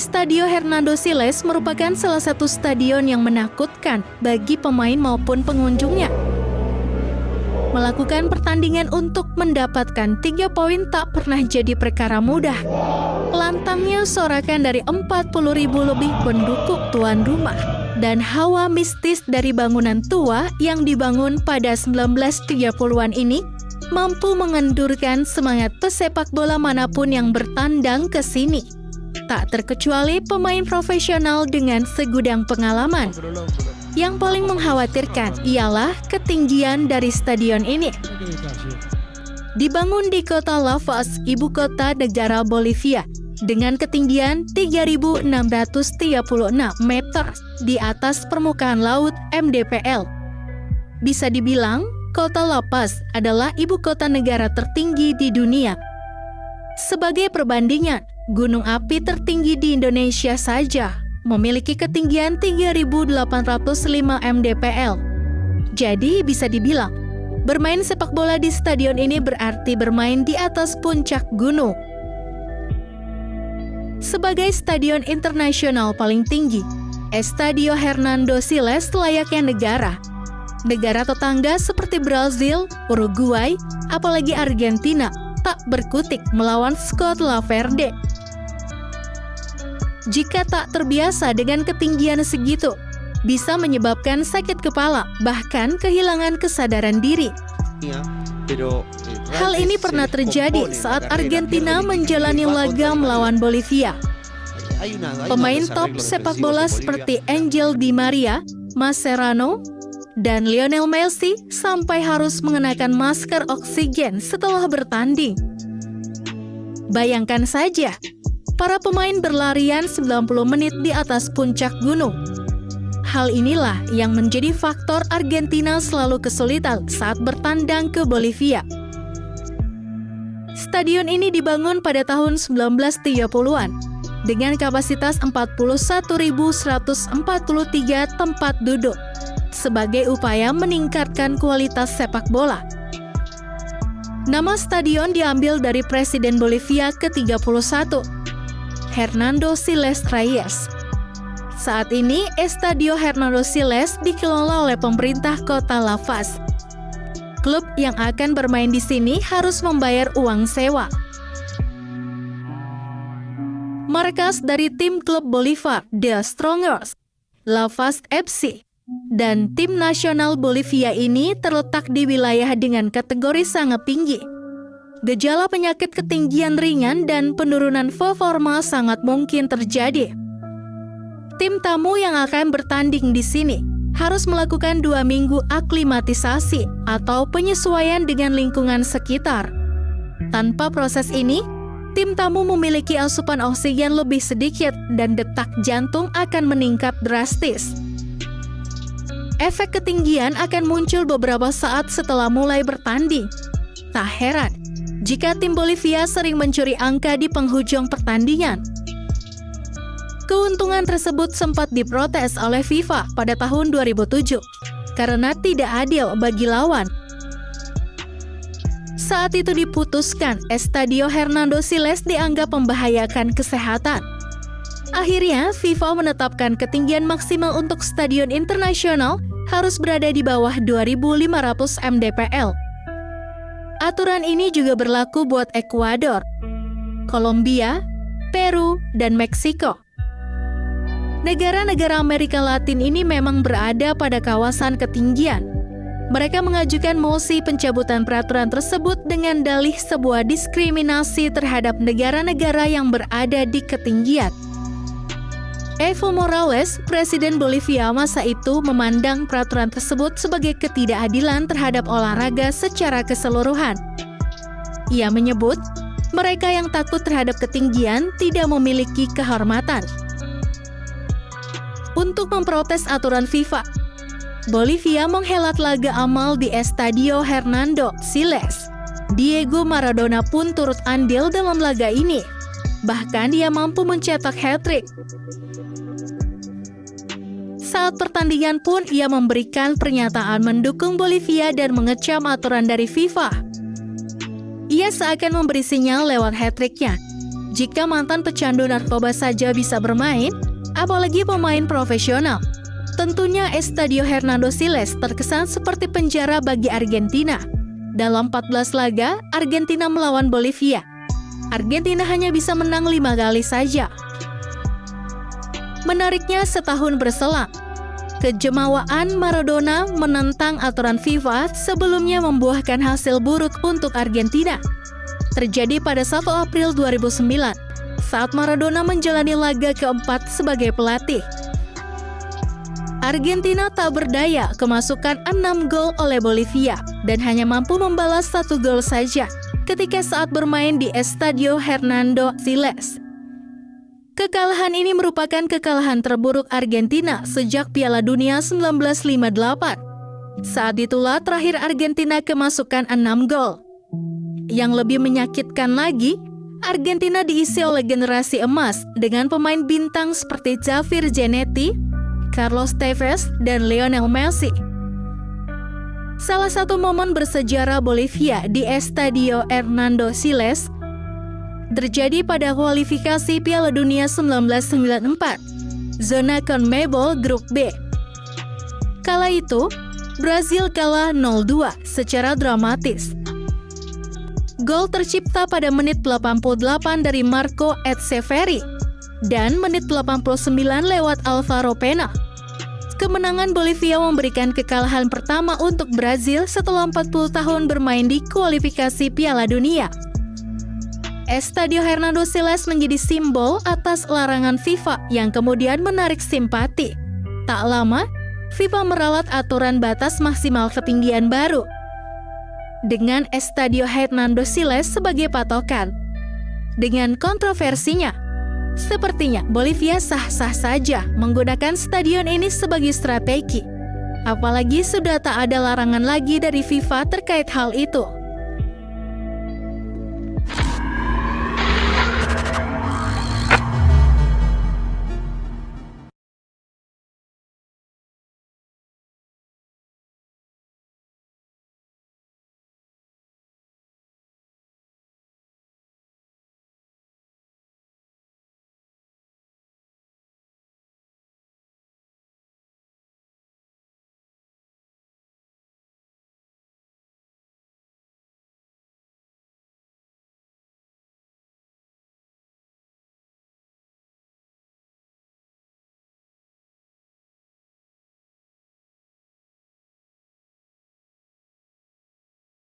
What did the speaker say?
Estadio Hernando Siles merupakan salah satu stadion yang menakutkan bagi pemain maupun pengunjungnya. Melakukan pertandingan untuk mendapatkan 3 poin tak pernah jadi perkara mudah. Lantangnya sorakan dari 40.000 lebih pendukung tuan rumah dan hawa mistis dari bangunan tua yang dibangun pada 1930-an ini mampu mengendurkan semangat pesepak bola manapun yang bertandang ke sini. Tak terkecuali pemain profesional dengan segudang pengalaman. Yang paling mengkhawatirkan ialah ketinggian dari stadion ini. Dibangun di kota La Paz, ibu kota negara Bolivia, dengan ketinggian 3.636 meter di atas permukaan laut MDPL. Bisa dibilang, kota La Paz adalah ibu kota negara tertinggi di dunia. Sebagai perbandingan, gunung api tertinggi di Indonesia saja memiliki ketinggian 3.805 mdpl. Jadi bisa dibilang, bermain sepak bola di stadion ini berarti bermain di atas puncak gunung. Sebagai stadion internasional paling tinggi, Estadio Hernando Siles layaknya negara. Negara tetangga seperti Brazil, Uruguay, apalagi Argentina tak berkutik melawan skuad La Verde. Jika tak terbiasa dengan ketinggian segitu, bisa menyebabkan sakit kepala, bahkan kehilangan kesadaran diri. Hal ini pernah terjadi saat Argentina menjalani laga melawan Bolivia. Pemain top sepak bola seperti Angel Di Maria, Mascherano, dan Lionel Messi sampai harus mengenakan masker oksigen setelah bertanding. Bayangkan saja, para pemain berlarian 90 menit di atas puncak gunung. Hal inilah yang menjadi faktor Argentina selalu kesulitan saat bertandang ke Bolivia. Stadion ini dibangun pada tahun 1930-an dengan kapasitas 41.143 tempat duduk sebagai upaya meningkatkan kualitas sepak bola. Nama stadion diambil dari Presiden Bolivia ke-31, Hernando Siles Reyes. Saat ini, Estadio Hernando Siles dikelola oleh pemerintah kota La Paz. Klub yang akan bermain di sini harus membayar uang sewa. Markas dari tim klub Bolivar, The Strongers, La Paz FC, dan tim nasional Bolivia ini terletak di wilayah dengan kategori sangat tinggi. Gejala penyakit ketinggian ringan dan penurunan performa sangat mungkin terjadi. Tim tamu yang akan bertanding di sini harus melakukan 2 minggu aklimatisasi atau penyesuaian dengan lingkungan sekitar. Tanpa proses ini, tim tamu memiliki asupan oksigen lebih sedikit dan detak jantung akan meningkat drastis. Efek ketinggian akan muncul beberapa saat setelah mulai bertanding. Tak heran jika tim Bolivia sering mencuri angka di penghujung pertandingan. Keuntungan tersebut sempat diprotes oleh FIFA pada tahun 2007 karena tidak adil bagi lawan. Saat itu diputuskan Estadio Hernando Siles dianggap membahayakan kesehatan. Akhirnya, FIFA menetapkan ketinggian maksimal untuk stadion internasional harus berada di bawah 2.500 mdpl. Aturan ini juga berlaku buat Ekuador, Kolombia, Peru, dan Meksiko. Negara-negara Amerika Latin ini memang berada pada kawasan ketinggian. Mereka mengajukan mosi pencabutan peraturan tersebut dengan dalih sebuah diskriminasi terhadap negara-negara yang berada di ketinggian. Evo Morales, Presiden Bolivia masa itu, memandang peraturan tersebut sebagai ketidakadilan terhadap olahraga secara keseluruhan. Ia menyebut, mereka yang takut terhadap ketinggian tidak memiliki kehormatan. Untuk memprotes aturan FIFA, Bolivia menghelat laga amal di Estadio Hernando Siles. Diego Maradona pun turut andil dalam laga ini. Bahkan dia mampu mencetak hat-trick. Saat pertandingan pun ia memberikan pernyataan mendukung Bolivia dan mengecam aturan dari FIFA. Ia seakan memberi sinyal lewat hat-tricknya Jika mantan pecandu narkoba saja bisa bermain, apalagi pemain profesional. Tentunya Estadio Hernando Siles terkesan seperti penjara bagi Argentina. Dalam 14 laga, Argentina melawan Bolivia. Argentina hanya bisa menang 5 kali saja. Menariknya, setahun berselang, kejemawaan Maradona menentang aturan FIFA sebelumnya membuahkan hasil buruk untuk Argentina. Terjadi pada 1 April 2009, saat Maradona menjalani laga keempat sebagai pelatih. Argentina tak berdaya kemasukan 6 gol oleh Bolivia dan hanya mampu membalas 1 gol saja ketika saat bermain di Estadio Hernando Siles. Kekalahan ini merupakan kekalahan terburuk Argentina sejak Piala Dunia 1958. Saat itulah terakhir Argentina kemasukan 6 gol. Yang lebih menyakitkan lagi, Argentina diisi oleh generasi emas dengan pemain bintang seperti Javier Zanetti, Carlos Tevez, dan Lionel Messi. Salah satu momen bersejarah Bolivia di Estadio Hernando Siles terjadi pada kualifikasi Piala Dunia 1994, zona CONMEBOL Grup B. Kala itu, Brazil kalah 0-2 secara dramatis. Gol tercipta pada menit 88 dari Marco Etcheverry dan menit 89 lewat Alvaro Pena. Kemenangan Bolivia memberikan kekalahan pertama untuk Brazil setelah 40 tahun bermain di kualifikasi Piala Dunia. Estadio Hernando Siles menjadi simbol atas larangan FIFA yang kemudian menarik simpati. Tak lama, FIFA meralat aturan batas maksimal ketinggian baru dengan Estadio Hernando Siles sebagai patokan. Dengan kontroversinya, sepertinya Bolivia sah-sah saja menggunakan stadion ini sebagai strategi. Apalagi sudah tak ada larangan lagi dari FIFA terkait hal itu.